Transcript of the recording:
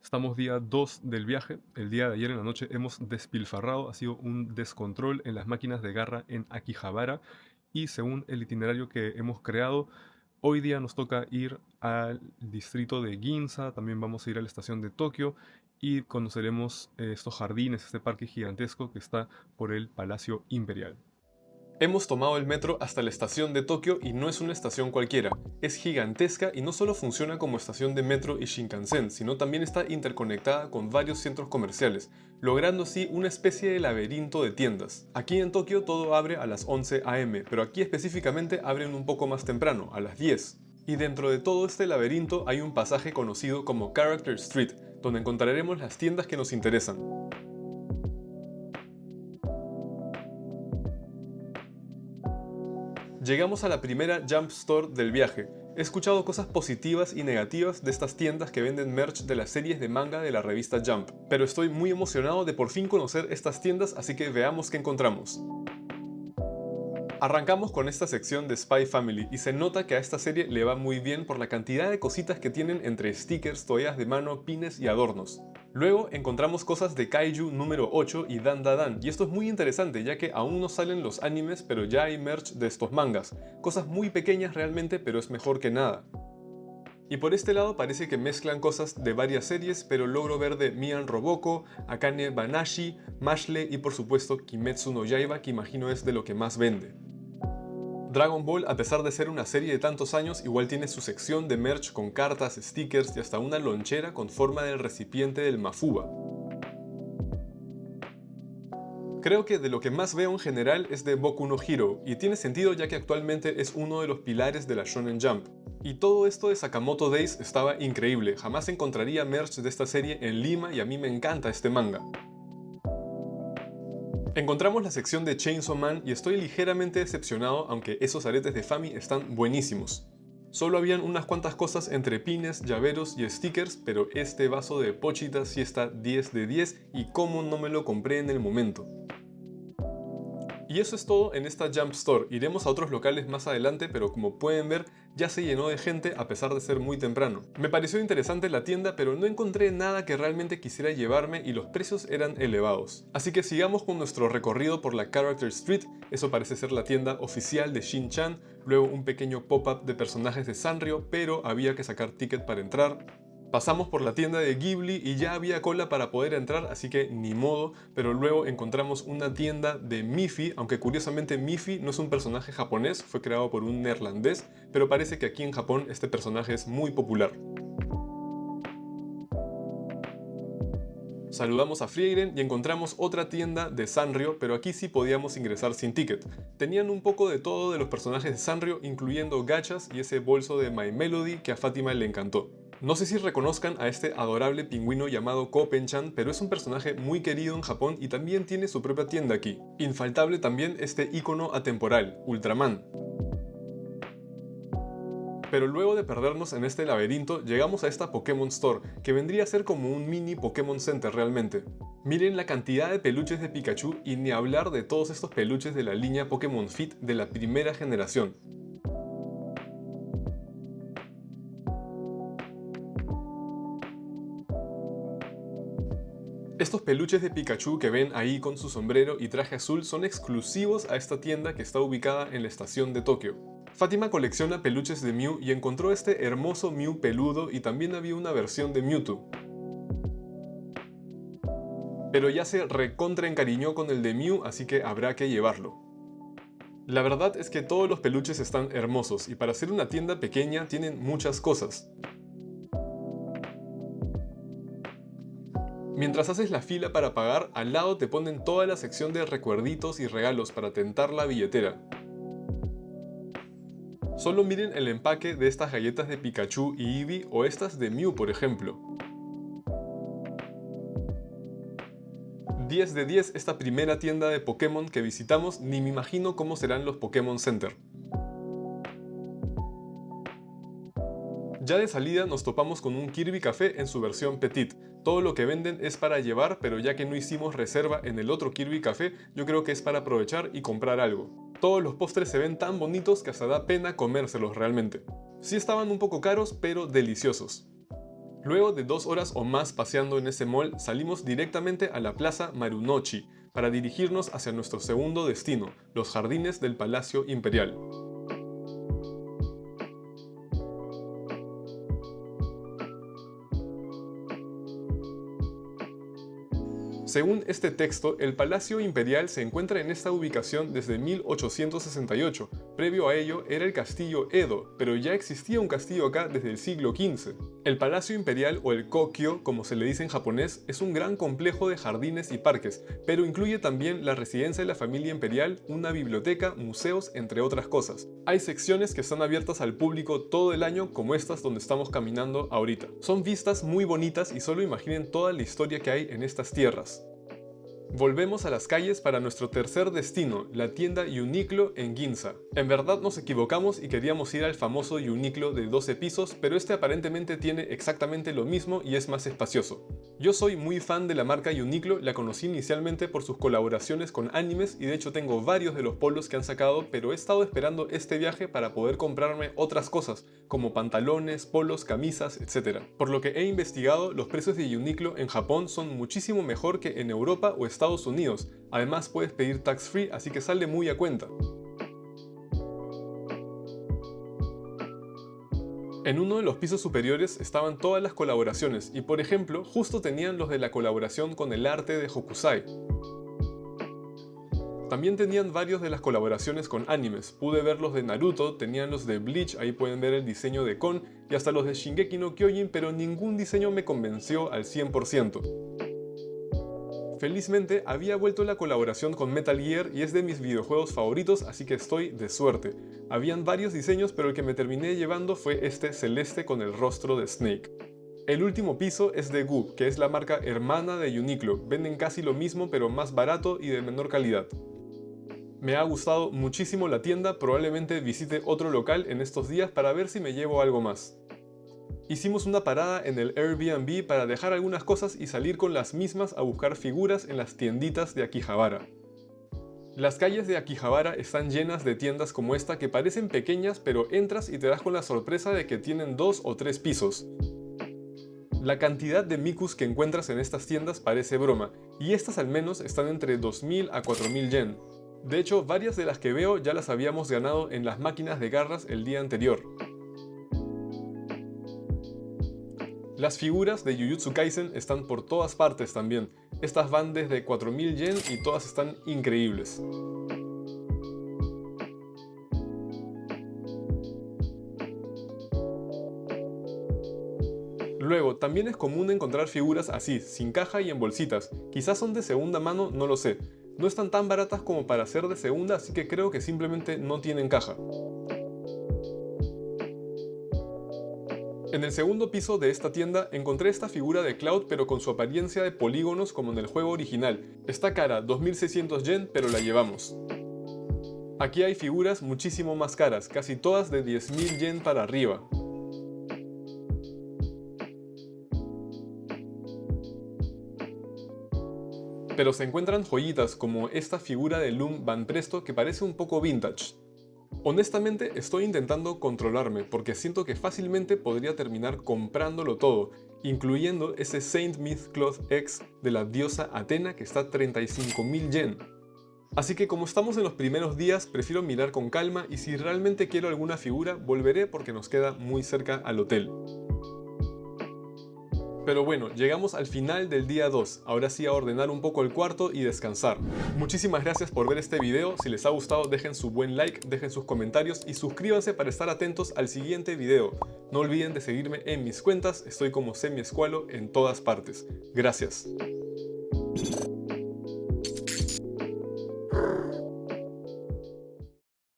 Estamos día 2 del viaje. El día de ayer en la noche hemos despilfarrado, ha sido un descontrol en las máquinas de garra en Akihabara y según el itinerario que hemos creado, hoy día nos toca ir al distrito de Ginza, también vamos a ir a la estación de Tokio y conoceremos estos jardines, este parque gigantesco que está por el Palacio Imperial. Hemos tomado el metro hasta la estación de Tokio y no es una estación cualquiera, es gigantesca y no solo funciona como estación de metro y Shinkansen, sino también está interconectada con varios centros comerciales, logrando así una especie de laberinto de tiendas. Aquí en Tokio todo abre a las 11 am, pero aquí específicamente abren un poco más temprano, a las 10. Y dentro de todo este laberinto hay un pasaje conocido como Character Street, donde encontraremos las tiendas que nos interesan. Llegamos a la primera Jump Store del viaje. He escuchado cosas positivas y negativas de estas tiendas que venden merch de las series de manga de la revista Jump, pero estoy muy emocionado de por fin conocer estas tiendas, así que veamos qué encontramos. Arrancamos con esta sección de Spy Family y se nota que a esta serie le va muy bien por la cantidad de cositas que tienen entre stickers, toallas de mano, pines y adornos. Luego encontramos cosas de Kaiju número 8 y Dan Da Dan, y esto es muy interesante ya que aún no salen los animes pero ya hay merch de estos mangas, cosas muy pequeñas realmente pero es mejor que nada. Y por este lado parece que mezclan cosas de varias series, pero logro ver de Mian Roboko, Akane Banashi, Mashle y por supuesto Kimetsu no Yaiba, que imagino es de lo que más vende. Dragon Ball, a pesar de ser una serie de tantos años, igual tiene su sección de merch con cartas, stickers y hasta una lonchera con forma del recipiente del Mafuba. Creo que de lo que más veo en general es de Boku no Hero, y tiene sentido ya que actualmente es uno de los pilares de la Shonen Jump. Y todo esto de Sakamoto Days estaba increíble, jamás encontraría merch de esta serie en Lima y a mí me encanta este manga. Encontramos la sección de Chainsaw Man y estoy ligeramente decepcionado, aunque esos aretes de Fami están buenísimos. Solo habían unas cuantas cosas entre pines, llaveros y stickers, pero este vaso de Pochita sí está 10 de 10 y cómo no me lo compré en el momento. Y eso es todo en esta Jump Store. Iremos a otros locales más adelante, pero como pueden ver, ya se llenó de gente a pesar de ser muy temprano. Me pareció interesante la tienda, pero no encontré nada que realmente quisiera llevarme y los precios eran elevados. Así que sigamos con nuestro recorrido por la Character Street. Eso parece ser la tienda oficial de Shin-chan, luego un pequeño pop-up de personajes de Sanrio, pero había que sacar ticket para entrar. Pasamos por la tienda de Ghibli y ya había cola para poder entrar, así que ni modo, pero luego encontramos una tienda de Miffy, aunque curiosamente Miffy no es un personaje japonés, fue creado por un neerlandés, pero parece que aquí en Japón este personaje es muy popular. Saludamos a Frieren y encontramos otra tienda de Sanrio, pero aquí sí podíamos ingresar sin ticket. Tenían un poco de todo de los personajes de Sanrio, incluyendo gachas y ese bolso de My Melody que a Fátima le encantó. No sé si reconozcan a este adorable pingüino llamado Kopen-chan, pero es un personaje muy querido en Japón y también tiene su propia tienda aquí. Infaltable también este icono atemporal, Ultraman. Pero luego de perdernos en este laberinto, llegamos a esta Pokémon Store, que vendría a ser como un mini Pokémon Center realmente. Miren la cantidad de peluches de Pikachu y ni hablar de todos estos peluches de la línea Pokémon Fit de la primera generación. Estos peluches de Pikachu que ven ahí con su sombrero y traje azul son exclusivos a esta tienda que está ubicada en la estación de Tokio. Fátima colecciona peluches de Mew y encontró este hermoso Mew peludo y también había una versión de Mewtwo. Pero ya se recontra encariñó con el de Mew, así que habrá que llevarlo. La verdad es que todos los peluches están hermosos y para ser una tienda pequeña tienen muchas cosas. Mientras haces la fila para pagar, al lado te ponen toda la sección de recuerditos y regalos para tentar la billetera. Solo miren el empaque de estas galletas de Pikachu y Eevee o estas de Mew por ejemplo. 10 de 10 esta primera tienda de Pokémon que visitamos, ni me imagino cómo serán los Pokémon Center. Ya de salida nos topamos con un Kirby Café en su versión Petit. Todo lo que venden es para llevar, pero ya que no hicimos reserva en el otro Kirby Café, yo creo que es para aprovechar y comprar algo. Todos los postres se ven tan bonitos que hasta da pena comérselos realmente. Sí estaban un poco caros, pero deliciosos. Luego de 2 horas o más paseando en ese mall, salimos directamente a la Plaza Marunouchi para dirigirnos hacia nuestro segundo destino, los jardines del Palacio Imperial. Según este texto, el Palacio Imperial se encuentra en esta ubicación desde 1868. Previo a ello era el Castillo Edo, pero ya existía un castillo acá desde el siglo XV. El Palacio Imperial, o el Kokyo, como se le dice en japonés, es un gran complejo de jardines y parques, pero incluye también la residencia de la familia imperial, una biblioteca, museos, entre otras cosas. Hay secciones que están abiertas al público todo el año, como estas donde estamos caminando ahorita. Son vistas muy bonitas y solo imaginen toda la historia que hay en estas tierras. Volvemos a las calles para nuestro tercer destino, la tienda Uniqlo en Ginza. En verdad nos equivocamos y queríamos ir al famoso Uniqlo de 12 pisos, pero este aparentemente tiene exactamente lo mismo y es más espacioso. Yo soy muy fan de la marca Uniqlo, la conocí inicialmente por sus colaboraciones con animes y de hecho tengo varios de los polos que han sacado, pero he estado esperando este viaje para poder comprarme otras cosas, como pantalones, polos, camisas, etc. Por lo que he investigado, los precios de Uniqlo en Japón son muchísimo mejor que en Europa o Estados Unidos. Además puedes pedir tax free, así que sale muy a cuenta. En uno de los pisos superiores estaban todas las colaboraciones y por ejemplo, justo tenían los de la colaboración con el arte de Hokusai. También tenían varios de las colaboraciones con animes, pude ver los de Naruto, tenían los de Bleach, ahí pueden ver el diseño de Kon, y hasta los de Shingeki no Kyojin, pero ningún diseño me convenció al 100%. Felizmente había vuelto la colaboración con Metal Gear y es de mis videojuegos favoritos, así que estoy de suerte. Habían varios diseños, pero el que me terminé llevando fue este celeste con el rostro de Snake. El último piso es de Goop, que es la marca hermana de Uniqlo. Venden casi lo mismo pero más barato y de menor calidad. Me ha gustado muchísimo la tienda, probablemente visite otro local en estos días para ver si me llevo algo más. Hicimos una parada en el Airbnb para dejar algunas cosas y salir con las mismas a buscar figuras en las tienditas de Akihabara. Las calles de Akihabara están llenas de tiendas como esta que parecen pequeñas, pero entras y te das con la sorpresa de que tienen 2 o 3 pisos. La cantidad de mikus que encuentras en estas tiendas parece broma, y estas al menos están entre 2000 a 4000 yen. De hecho, varias de las que veo ya las habíamos ganado en las máquinas de garras el día anterior. Las figuras de Jujutsu Kaisen están por todas partes también. Estas van desde 4000 yen y todas están increíbles. Luego, también es común encontrar figuras así, sin caja y en bolsitas. Quizás son de segunda mano, no lo sé. No están tan baratas como para ser de segunda, así que creo que simplemente no tienen caja. En el segundo piso de esta tienda encontré esta figura de Cloud pero con su apariencia de polígonos como en el juego original. Está cara, 2600 yen, pero la llevamos. Aquí hay figuras muchísimo más caras, casi todas de 10.000 yen para arriba. Pero se encuentran joyitas como esta figura de Loom Van Presto que parece un poco vintage. Honestamente estoy intentando controlarme porque siento que fácilmente podría terminar comprándolo todo, incluyendo ese Saint Mythcloth X de la diosa Atena que está a 35.000 yen. Así que como estamos en los primeros días, prefiero mirar con calma y si realmente quiero alguna figura, volveré porque nos queda muy cerca al hotel. Pero bueno, llegamos al final del día 2, ahora sí a ordenar un poco el cuarto y descansar. Muchísimas gracias por ver este video, si les ha gustado dejen su buen like, dejen sus comentarios y suscríbanse para estar atentos al siguiente video. No olviden de seguirme en mis cuentas, estoy como Semi Escualo en todas partes. Gracias.